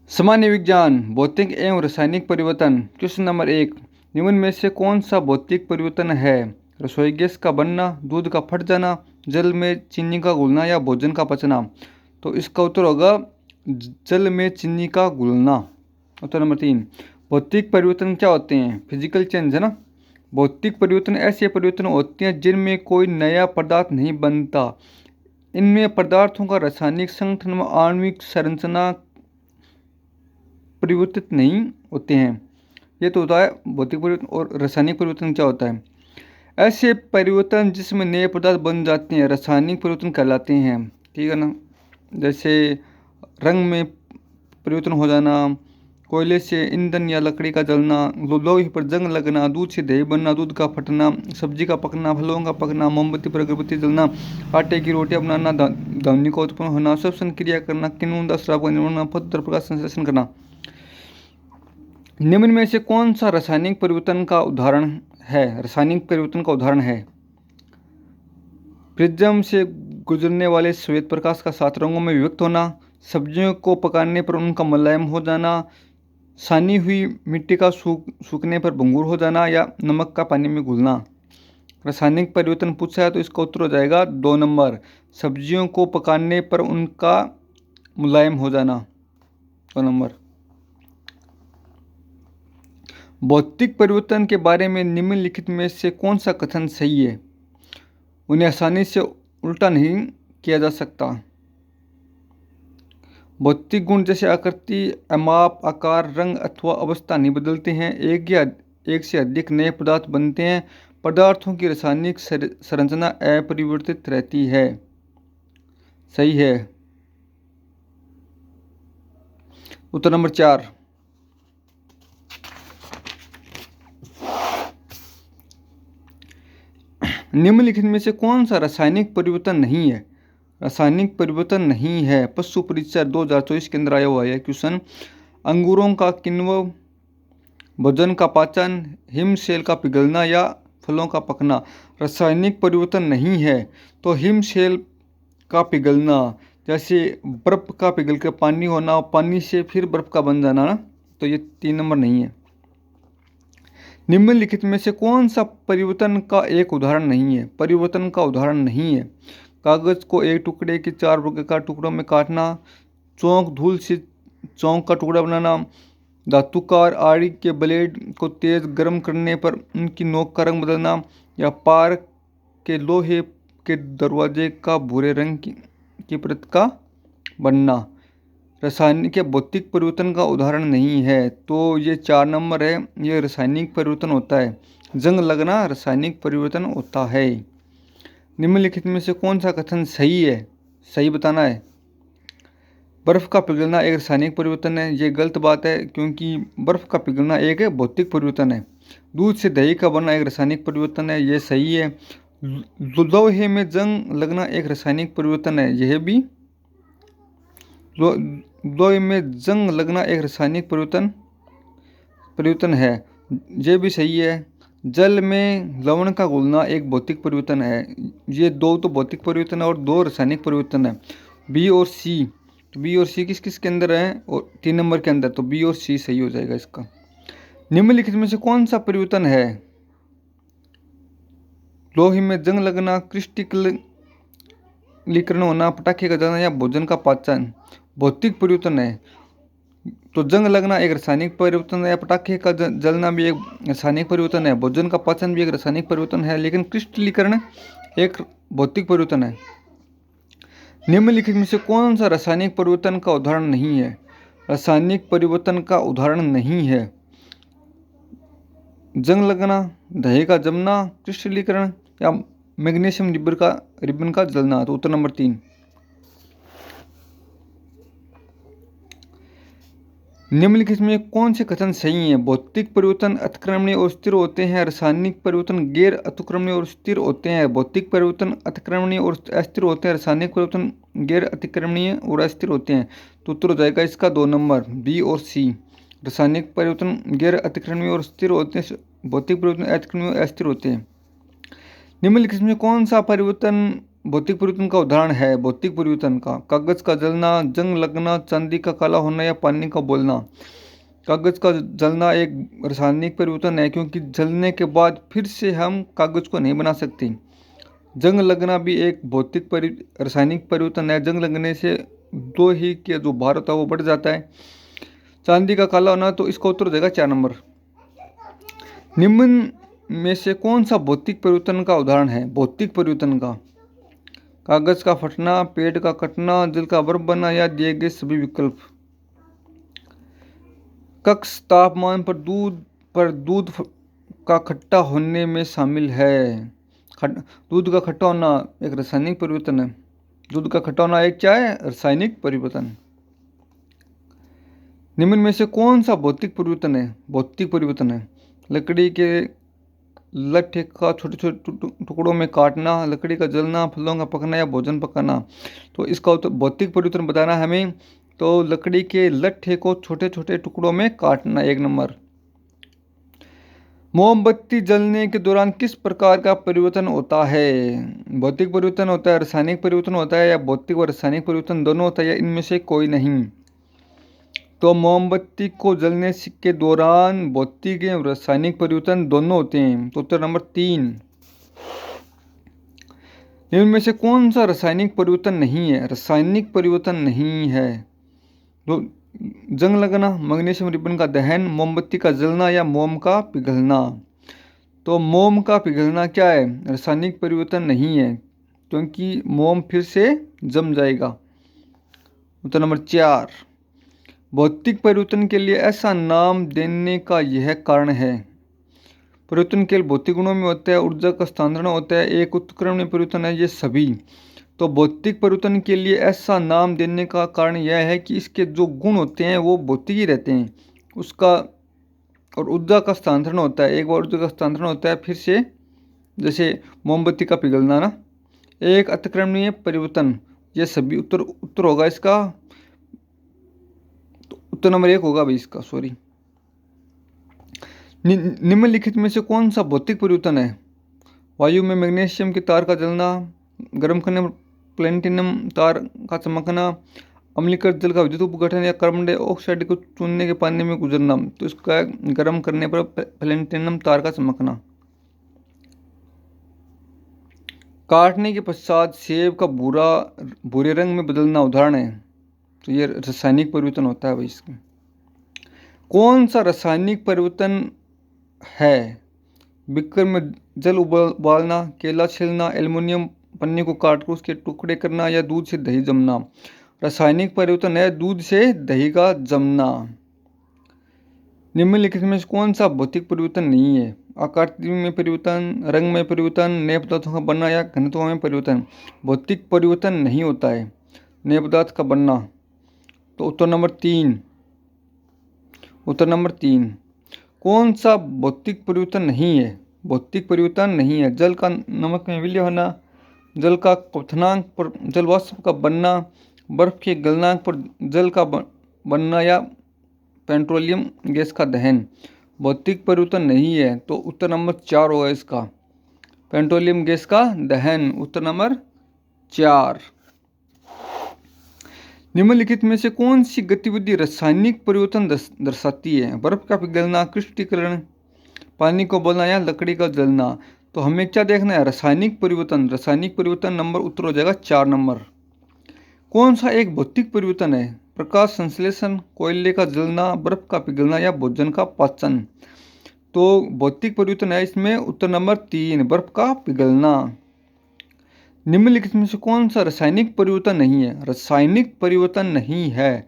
सामान्य विज्ञान भौतिक एवं रासायनिक परिवर्तन। क्वेश्चन नंबर 1, निम्न में से कौन सा भौतिक परिवर्तन है? रसोई गैस का बनना, दूध का फट जाना, जल में चीनी का घुलना या भोजन का पचना। तो इसका उत्तर होगा जल में चीनी का घुलना। उत्तर नंबर 3, भौतिक परिवर्तन क्या होते हैं? फिजिकल चेंज है ना। भौतिक परिवर्तन ऐसे परिवर्तन होते हैं जिनमें कोई नया पदार्थ नहीं बनता। इनमें पदार्थों का रासायनिक संगठन व आणविक संरचना परिवर्तित नहीं होते हैं। ये तो होता है भौतिक परिवर्तन। और रासायनिक परिवर्तन क्या होता है? ऐसे परिवर्तन जिसमें नए पदार्थ बन जाते हैं रासायनिक परिवर्तन कहलाते हैं। ठीक है ना। जैसे रंग में परिवर्तन हो जाना, कोयले से ईंधन या लकड़ी का जलना, लोहे पर जंग लगना, दूध से दही बनना, दूध का फटना, सब्जी का पकना, फलों का पकना, मोमबत्ती पर अगरबत्ती जलना, आटे की रोटियां बनाना, ध्वनि का उत्पन्न होना, श्वसन क्रिया करना, किण्वन श्राव का निर्माण, पत्र प्रकाश संश्लेषण करना। निम्न में से कौन सा रासायनिक परिवर्तन का उदाहरण है? रासायनिक परिवर्तन का उदाहरण है प्रिज्म से गुजरने वाले श्वेत प्रकाश का 7 रंगों में विभक्त होना, सब्जियों को पकाने पर उनका मुलायम हो जाना, सानी हुई मिट्टी का सूखने पर भंगुर हो जाना या नमक का पानी में घुलना। रासायनिक परिवर्तन पूछा है तो इसका उत्तर हो जाएगा 2 नंबर, सब्जियों को पकाने पर उनका मुलायम हो जाना। 2 नंबर। भौतिक परिवर्तन के बारे में निम्नलिखित में से कौन सा कथन सही है? उन्हें आसानी से उल्टा नहीं किया जा सकता। भौतिक गुण जैसे आकृति, माप, आकार, रंग अथवा अवस्था नहीं बदलते हैं। एक से अधिक नए पदार्थ बनते हैं। पदार्थों की रासायनिक संरचना अपरिवर्तित रहती है। सही है। उत्तर नंबर 4, निम्नलिखित में से कौन सा रासायनिक परिवर्तन नहीं है? रासायनिक परिवर्तन नहीं है। पशु परीक्षा 2024 के अंदर आया हुआ है क्वेश्चन। अंगूरों का किण्व, भोजन का पाचन, हिमशैल का पिघलना या फलों का पकना। रासायनिक परिवर्तन नहीं है तो हिमशैल का पिघलना, जैसे बर्फ का पिघल कर पानी होना, पानी से फिर बर्फ का बन जाना ना, तो ये 3 नंबर नहीं है। निम्नलिखित में से कौन सा परिवर्तन का एक उदाहरण नहीं है? परिवर्तन का उदाहरण नहीं है कागज को एक टुकड़े के 4 वर्गाकार टुकड़ों में काटना, चौक धूल से चौक का टुकड़ा बनाना, धातुकार आड़ी के ब्लेड को तेज गर्म करने पर उनकी नोक का रंग बदलना या पार के लोहे के दरवाजे का भूरे रंग की परत का बनना। रासायनिक या भौतिक परिवर्तन का उदाहरण नहीं है तो ये 4 नंबर है। ये रासायनिक परिवर्तन होता है। जंग लगना रासायनिक परिवर्तन होता है। निम्नलिखित में से कौन सा कथन सही है? सही बताना है। बर्फ़ का पिघलना एक रासायनिक परिवर्तन है। ये गलत बात है क्योंकि बर्फ़ का पिघलना एक भौतिक परिवर्तन है। दूध से दही का बनना एक रासायनिक परिवर्तन है। ये सही है। लोहे में जंग लगना एक रासायनिक परिवर्तन है। यह भी लोहे में जंग लगना एक रासायनिक परिवर्तन है। ये भी सही है। जल में लवण का घुलना एक भौतिक परिवर्तन है। ये 2 तो भौतिक परिवर्तन है और 2 रासायनिक परिवर्तन है। बी और सी, तो बी और सी किस किस के अंदर है? और 3 नंबर के अंदर, तो बी और सी सही हो जाएगा इसका। निम्नलिखित में से कौन सा परिवर्तन है? लोहे में जंग लगना, क्रिस्टलीकरण होना, पटाखे का जलना या भोजन का पाचन। भौतिक परिवर्तन है तो जंग लगना एक रासायनिक परिवर्तन है, पटाखे का जलना भी एक रासायनिक परिवर्तन है, भोजन का पाचन भी एक रासायनिक परिवर्तन है, लेकिन क्रिस्टलीकरण एक भौतिक परिवर्तन है। निम्नलिखित में से कौन सा रासायनिक परिवर्तन का उदाहरण नहीं है? रासायनिक परिवर्तन का उदाहरण नहीं है जंग लगना, दही का जमना, क्रिस्टलीकरण या मैग्नीशियम रिबन का जलना। तो उत्तर नंबर 3। निम्नलिखित में कौन से कथन सही हैं? भौतिक परिवर्तन अतिक्रमणीय और स्थिर होते हैं। रासायनिक परिवर्तन गैर अतिक्रमणीय और स्थिर होते हैं। भौतिक परिवर्तन अतिक्रमणीय और अस्थिर होते हैं। रासायनिक परिवर्तन गैर अतिक्रमणीय और अस्थिर होते हैं। तो उत्तर हो जाएगा इसका 2 नंबर, बी और सी। रासायनिक परिवर्तन गैर अतिक्रमणीय और स्थिर होते हैं। भौतिक परिवर्तन अतिक्रमणीय और अस्थिर होते हैं। निम्नलिखित में कौन सा परिवर्तन भौतिक परिवर्तन का उदाहरण है। भौतिक परिवर्तन का कागज का जलना, जंग लगना, चांदी का काला होना या पानी का बोलना। कागज का जलना एक रासायनिक परिवर्तन है, क्योंकि जलने के बाद फिर से हम कागज को नहीं बना सकते। जंग लगना भी एक रासायनिक परिवर्तन है। जंग लगने से लोहे के जो भार होता है वो बढ़ जाता है। चांदी का काला होना, तो इसका उत्तर हो जाएगा 4 नंबर। निम्न में से कौन सा भौतिक परिवर्तन का उदाहरण है? भौतिक परिवर्तन का कागज का फटना, पेड़ का कटना, जल का बर्फ बनना या दिए गए सभी विकल्प। कक्ष तापमान पर दूध का खट्टा होने में शामिल है। दूध का खट्टा होना एक रासायनिक परिवर्तन है। दूध का खट्टा होना एक क्या है? रासायनिक परिवर्तन। निम्न में से कौन सा भौतिक परिवर्तन है? भौतिक परिवर्तन है लकड़ी के लट्ठे का छोटे छोटे टुकड़ों में काटना, लकड़ी का जलना, फलों का पकना या भोजन पकाना। तो इसका उत्तर भौतिक परिवर्तन बताना है हमें, तो लकड़ी के लट्ठे को छोटे छोटे टुकड़ों में काटना 1 नंबर। मोमबत्ती जलने के दौरान किस प्रकार का परिवर्तन होता है? भौतिक परिवर्तन होता है, रासायनिक परिवर्तन होता है, या भौतिक और रासायनिक परिवर्तन दोनों होता है, या इनमें से कोई नहीं? तो मोमबत्ती को जलने के दौरान भौतिक एवं रासायनिक परिवर्तन दोनों होते हैं। तो उत्तर नंबर 3। इनमें से कौन सा रासायनिक परिवर्तन नहीं है? रासायनिक परिवर्तन नहीं है तो जंग लगना, मैग्नीशियम रिबन का दहन, मोमबत्ती का जलना या मोम का पिघलना। तो मोम का पिघलना क्या है? रासायनिक परिवर्तन नहीं है, क्योंकि मोम फिर से जम जाएगा। उत्तर नंबर 4। भौतिक परिवर्तन के लिए ऐसा नाम देने का यह कारण है। परिवर्तन केवल भौतिक गुणों में होता है, ऊर्जा का स्थानांतरण होता है, एक उत्क्रमणीय परिवर्तन है, ये सभी। तो भौतिक परिवर्तन के लिए ऐसा नाम देने का कारण यह है कि इसके जो गुण होते हैं वो भौतिक ही रहते हैं, उसका और ऊर्जा का स्थानांतरण होता है। एक बार ऊर्जा का स्थानांतरण होता है फिर से, जैसे मोमबत्ती का पिघलना ना, एक अतिक्रमणीय परिवर्तन, ये सभी। उत्तर होगा इसका, तो उत्तर नंबर 1 होगा भाई इसका, सॉरी। निम्नलिखित में से कौन सा भौतिक परिवर्तन है? वायु में मैग्नीशियम की तार का जलना, गर्म करने पर प्लेटिनम तार का चमकना, अम्लीकृत जल का विद्युत अपघटन या कार्बन डाइऑक्साइड को चूने के पानी में गुजरना। तो इसका गर्म करने पर प्लेटिनम तार का चमकना। काटने के पश्चात सेब का भूरे रंग में बदलना उदाहरण है। तो ये रासायनिक परिवर्तन होता है भाई इसका। कौन सा रासायनिक परिवर्तन है? बिक्कर में जल उबालना, केला छीलना, एल्युमिनियम पन्नी को काटकर उसके टुकड़े करना या दूध से दही जमना। रासायनिक परिवर्तन है दूध से दही का जमना। निम्नलिखित में से कौन सा भौतिक परिवर्तन नहीं है? आकृति में परिवर्तन, रंग में परिवर्तन, नए पदार्थों का बनना या घनत्व में परिवर्तन। भौतिक परिवर्तन नहीं होता है नए पदार्थ का बनना। तो उत्तर नंबर 3। उत्तर नंबर 3। कौन सा भौतिक परिवर्तन नहीं है? भौतिक परिवर्तन नहीं है जल का नमक में विलय होना, जल का क्वथनांक पर जल वाष्प का बनना, बर्फ के गलनांक पर जल का बनना या पेट्रोलियम गैस का दहन। भौतिक परिवर्तन नहीं है, तो उत्तर नंबर 4 होगा इसका, पेट्रोलियम गैस का दहन। उत्तर नंबर 4। निम्नलिखित में से कौन सी गतिविधि रासायनिक परिवर्तन दर्शाती है? बर्फ का पिघलना, क्रिस्टलीकरण, पानी को उबलना या लकड़ी का जलना। तो हमें क्या देखना है? रासायनिक परिवर्तन। रासायनिक परिवर्तन नंबर उत्तर हो जाएगा 4 नंबर। कौन सा एक भौतिक परिवर्तन है? प्रकाश संश्लेषण, कोयले का जलना, बर्फ का पिघलना या भोजन का पाचन। तो भौतिक परिवर्तन है इसमें उत्तर नंबर 3, बर्फ का पिघलना। निम्नलिखित में से कौन सा रासायनिक परिवर्तन नहीं है? रासायनिक परिवर्तन नहीं है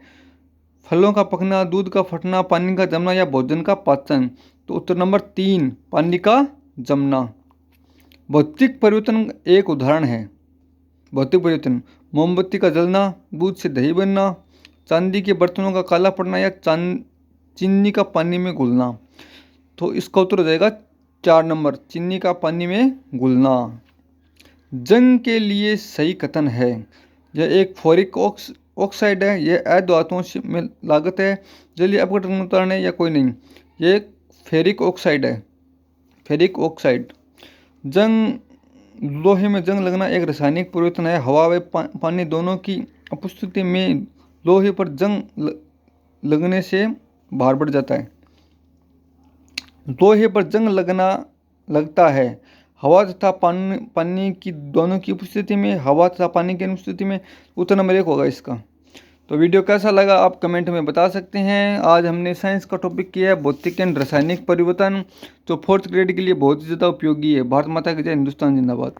फलों का पकना, दूध का फटना, पानी का जमना या भोजन का पाचन। तो उत्तर नंबर 3, पानी का जमना। भौतिक परिवर्तन एक उदाहरण है। भौतिक परिवर्तन मोमबत्ती का जलना, दूध से दही बनना, चांदी के बर्तनों का काला पड़ना या चीनी का पानी में घुलना। तो इसका उत्तर हो जाएगा 4 नंबर, चीनी का पानी में घुलना। जंग के लिए सही कथन है। यह एक फेरिक ऑक्साइड है, यह अधातुओं में लागत है, जलीय अपघटन उतारने या कोई नहीं। यह फेरिक ऑक्साइड है, फेरिक ऑक्साइड। जंग लोहे में जंग लगना एक रासायनिक परिवर्तन है। हवा व पानी दोनों की उपस्थिति में लोहे पर जंग लगने से भार बढ़ जाता है। लोहे पर जंग लगता है हवा तथा पानी की दोनों की उपस्थिति में, हवा तथा पानी की अनुपस्थिति में। उत्तर नंबर 1 होगा इसका। तो वीडियो कैसा लगा आप कमेंट में बता सकते हैं। आज हमने साइंस का टॉपिक किया है भौतिक एंड रासायनिक परिवर्तन, जो 4th ग्रेड के लिए बहुत ही ज़्यादा उपयोगी है। भारत माता की जय, हिंदुस्तान जिंदाबाद।